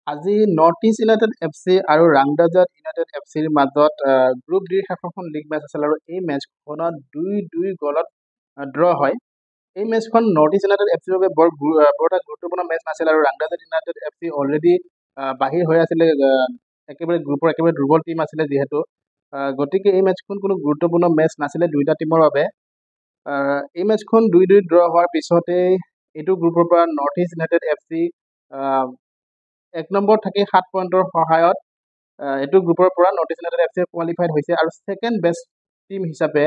আজি north east United FC আৰু ৰাংৰাজাত United FCৰ মাজত গ্ৰুপ ডিৰ শেষৰখন লীগ মেচ আছিল আৰু এই মেচখনত 2-2 গলত ড্ৰ হয়। এই মেচখন নৰ্থ ইষ্ট ইউনাইটেড FCৰ বাবে বৰ এটা গুৰুত্বপূৰ্ণ মেচ নাছিল আৰু ৰাংৰাজাত ইউনাইটেড FC অলৰেডি বাহিৰ হৈ আছিলে, একেবাৰে গ্ৰুপৰ একেবাৰে দুৰ্বল টীম আছিলে যিহেতু, গতিকে এই মেচখন কোনো গুৰুত্বপূৰ্ণ মেচ নাছিলে দুয়োটা টীমৰ বাবে। এই মেচখন 2-2 ড্ৰ হোৱাৰ পিছতে এইটো গ্ৰুপৰ পৰা north east United FC 1 number থাকি 7 পইণ্টৰ সহায়ত এইটো গ্ৰুপৰ পৰা north east United FC qualified হৈছে আৰু ছেকেণ্ড বেষ্ট টীম হিচাপে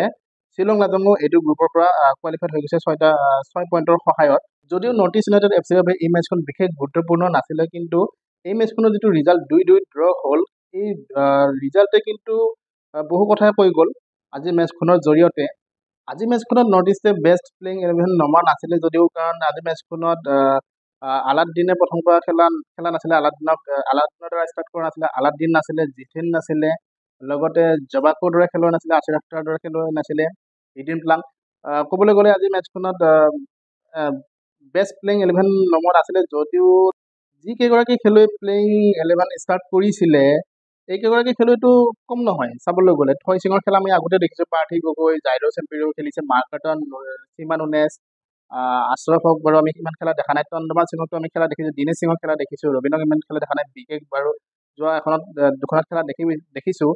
শ্বিলং লাজঙো এইটো গ্ৰুপৰ পৰা কোৱালিফাইড হৈ গৈছে 6 পইণ্টৰ সহায়ত। যদিও নৰ্থ ইষ্ট ইউনাইটেড FCৰ বাবে এই মেচখন বিশেষ গুৰুত্বপূৰ্ণ নাছিলে, কিন্তু এই মেচখনৰ যিটো ৰিজাল্ট 2-2 ড্ৰ হ'ল, এই ৰিজাল্টে কিন্তু বহু কথাই কৈ গ'ল আজিৰ মেচখনৰ জৰিয়তে। আজি মেচখনত নৰ্থ ইষ্টে বেষ্ট প্লেইং 11 নমা নাছিলে যদিও, কাৰণ আজি মেচখনত আলাদ্দিনে প্ৰথম পৰা খেলা নাছিলে, আলাদ্দিনৰ দ্বাৰা ষ্টাৰ্ট কৰা নাছিলে। আলাদ্দিন নাছিলে, জিথেন নাছিলে, লগতে জবাকুৰ দৰে খেলুৱৈ নাছিলে, আছিৰ আখতাৰৰ দৰে খেলুৱৈ নাছিলে, ৰিডিন প্লাং। ক'বলৈ গ'লে আজি মেচখনত বেষ্ট প্লেইং 11 নমত আছিলে, যদিও যিকেইগৰাকী খেলুৱৈ প্লেইং 11 ষ্টাৰ্ট কৰিছিলে এইকেইগৰাকী খেলুৱৈটো কম নহয় চাবলৈ গ'লে। থৈ সিঙৰ খেলা আমি আগতে দেখিছোঁ, পাৰ্থি গগৈ, জাইৰ চেম্পিয়ন খেলিছে, মাৰ্কাটন, সীমা নুনেজ, আশ্ৰফক বাৰু আমি ইমান খেলা দেখা নাই, চন্দ্ৰমান সিঙকতো আমি খেলা দেখিছোঁ, দিনেশ সিঙক খেলা দেখিছোঁ, ৰবীনক ইমান খেলা দেখা নাই, বিকেক বাৰু যোৱা দুখনত খেলা দেখিছোঁ।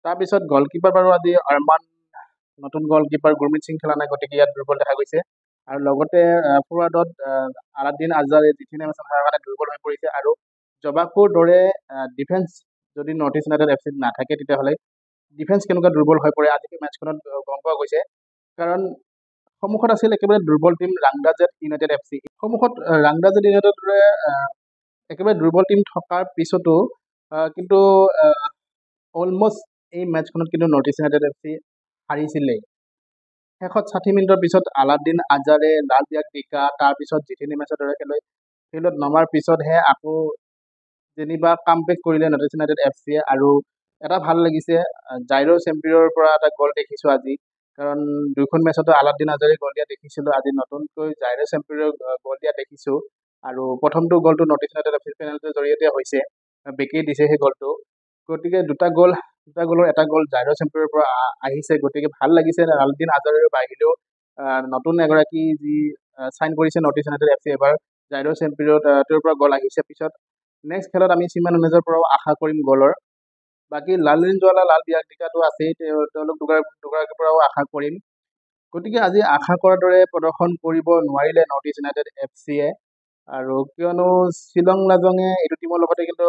তাৰপিছত গলকিপাৰ বাৰু আজি আৰমান, নতুন গলকিপাৰ গুৰমিত সিং খেলা নাই, গতিকে ইয়াত দুৰ্বল দেখা গৈছে। আৰু লগতে ফৰৱাৰ্ডত আলাদ্দিন আজাৰে, জিথেন এমাছন হোৱাৰ কাৰণে দুৰ্বল হৈ পৰিছে। আৰু জবাকুৰ দৰে ডিফেন্স যদি নৰ্থ ইষ্ট ইউনাইটেড FCত নাথাকে, তেতিয়াহ'লে ডিফেন্স কেনেকুৱা দুৰ্বল হৈ পৰে আজি মেচখনত গম পোৱা গৈছে। কাৰণ সন্মুখত আছিল একেবাৰে দুৰ্বল টীম ৰাংৰাজাত ইউনাইটেড FC। সন্মুখত ৰাংৰাজাত ইউনাইটেডৰ দৰে একেবাৰে দুৰ্বল টীম থকাৰ পিছতো কিন্তু অলমষ্ট এই মেচখনত কিন্তু নৰ্থ ইষ্ট ইউনাইটেড FC হাৰিছিলেই। শেষত 60 মিনিটৰ পিছত আলাদ্দিন আজাৰে, লালদিয়াক ডিকা, তাৰপিছত জিথেন এমাছৰ দৰে খেলুৱৈ ফিল্ডত নমাৰ পিছতহে আকৌ যেনিবা কামবেক কৰিলে নৰ্থ ইষ্ট ইউনাইটেড FCয়ে। আৰু এটা ভাল লাগিছে, জাইৰ চেম্পিয়নৰ পৰা এটা গ'ল দেখিছোঁ আজি, কাৰণ দুইখন মেচতো আলাদ্দিন আজাৰে গ'ল দিয়া দেখিছিলোঁ, আজি নতুনকৈ জাইৰ চেম্পিয়নৰ গ'ল দিয়া দেখিছোঁ। আৰু প্ৰথমটো গ'লটো নৰ্থ ইষ্ট ইউনাইটেড FCৰ পেনাল্টিৰ জৰিয়তে হৈছে, বেকেই দিছে সেই গ'লটো। গতিকে দুটা গ'লৰ এটা গ'ল জাইৰ চেম্পিয়নৰ পৰা আহিছে, গতিকে ভাল লাগিছে। আলাদ্দিন আজাৰেৰ বাহিৰেও নতুন এগৰাকী যি চাইন কৰিছে নৰ্থ ইষ্ট ইউনাইটেড FC এবাৰ জাইৰ চেম্পিয়নৰ তেওঁৰ পৰা গ'ল আহিছে। পিছত নেক্সট খেলত আমি সীমা নুনেজৰ পৰাও আশা কৰিম গ'লৰ। বাকী লালৰিনজৱালা, লাল বিয়াগডিকাটো আছেই, তেওঁলোক দুগৰাকীৰ পৰাও আশা কৰিম। গতিকে আজি আশা কৰাৰ দৰে প্ৰদৰ্শন কৰিব নোৱাৰিলে নৰ্থ ইষ্ট ইউনাইটেড FCয়ে, আৰু কিয়নো শ্বিলং লাজঙে এইটো টীমৰ লগতে কিন্তু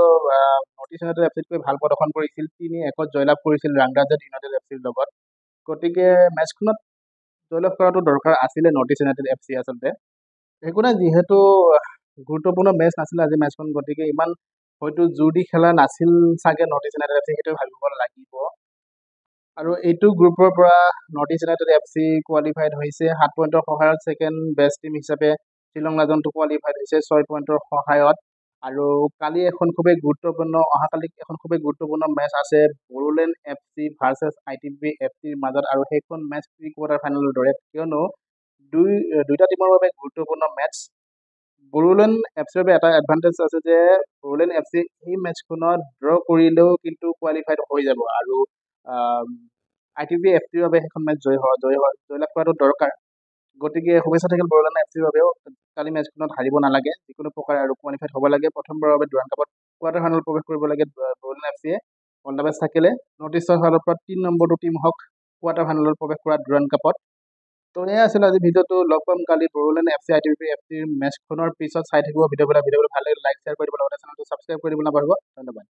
নৰ্থ ইষ্ট ইউনাইটেড FCতকৈ ভাল প্ৰদৰ্শন কৰিছিল, 3-1 জয়লাভ কৰিছিল ৰাংৰাজাত ইউনাইটেড FCৰ লগত। গতিকে মেচখনত জয়লাভ কৰাটো দৰকাৰ আছিলে নৰ্থ ইষ্ট ইউনাইটেড FC আচলতে। একো নাই, যিহেতু গুৰুত্বপূৰ্ণ মেচ নাছিলে আজি মেচখন, গতিকে ইমান হয়তো জোৰ দি খেলা নাছিল চাগে নৰ্থ ইষ্ট ইউনাইটেড FC, সেইটো ভাবিব লাগিব। আৰু এইটো গ্ৰুপৰ পৰা north east United FC qualified হৈছে 7 পইণ্টৰ সহায়ত। ছেকেণ্ড বেষ্ট টীম হিচাপে শ্বিলং লাজংটো কোৱালিফাইড হৈছে 6 পইণ্টৰ সহায়ত। আৰু অহাকালি এখন খুবেই গুৰুত্বপূৰ্ণ মেচ আছে, বড়োলেণ্ড FC ভাৰ্চেছ ITB FCৰ মাজত, আৰু সেইখন মেচ প্ৰি কোৱাৰ্টাৰ ফাইনেলৰ দৰে, কিয়নো দুইটা টীমৰ বাবে গুৰুত্বপূৰ্ণ মেচ। বড়োলেণ্ড FCৰ বাবে এটা এডভান্টেজ আছে যে বড়োলেণ্ড FC এই মেচখনত ড্ৰ কৰিলেও কিন্তু কোৱালিফাইড হৈ যাব, আৰু ITB FCৰ বাবে সেইখন মেচ জয়লাভ কৰাটো দৰকাৰ। গতিকে শুভেচ্ছা থাকিল বড়োলেণ্ড FCৰ বাবেও, কালি মেচখনত হাৰিব নালাগে, যিকোনো প্ৰকাৰে আৰু কোৱালিফাইড হ'ব লাগে। প্ৰথমবাৰৰ বাবে ডুৰাণ্ড কাপত কোৱাৰ্টাৰ ফাইনেল প্ৰৱেশ কৰিব লাগে বড়োলেণ্ড FCয়ে। অল দ্য বেষ্ট থাকিলে। নৰ্থ ইষ্টৰ ফালৰ পৰা 3 নম্বৰটো টীম হওক কোৱাৰ্টাৰ ফাইনেলত প্ৰৱেশ কৰা ডুৰাণ্ড কাপত। তো এয়া আছিল আজি ভিডিঅ'টো। লগ পাম কালি বড়োলেণ্ড FC ITB FCৰ মেচখনৰ পিছত। চাই থাকিব ভিডিঅ'বিলাক ভাল লাগিলে লাইক শ্বেয়াৰ কৰি দিব, লগতে চেনেলটো ছাবস্ক্ৰাইব কৰি দিব নাপাহৰিব। ধন্যবাদ।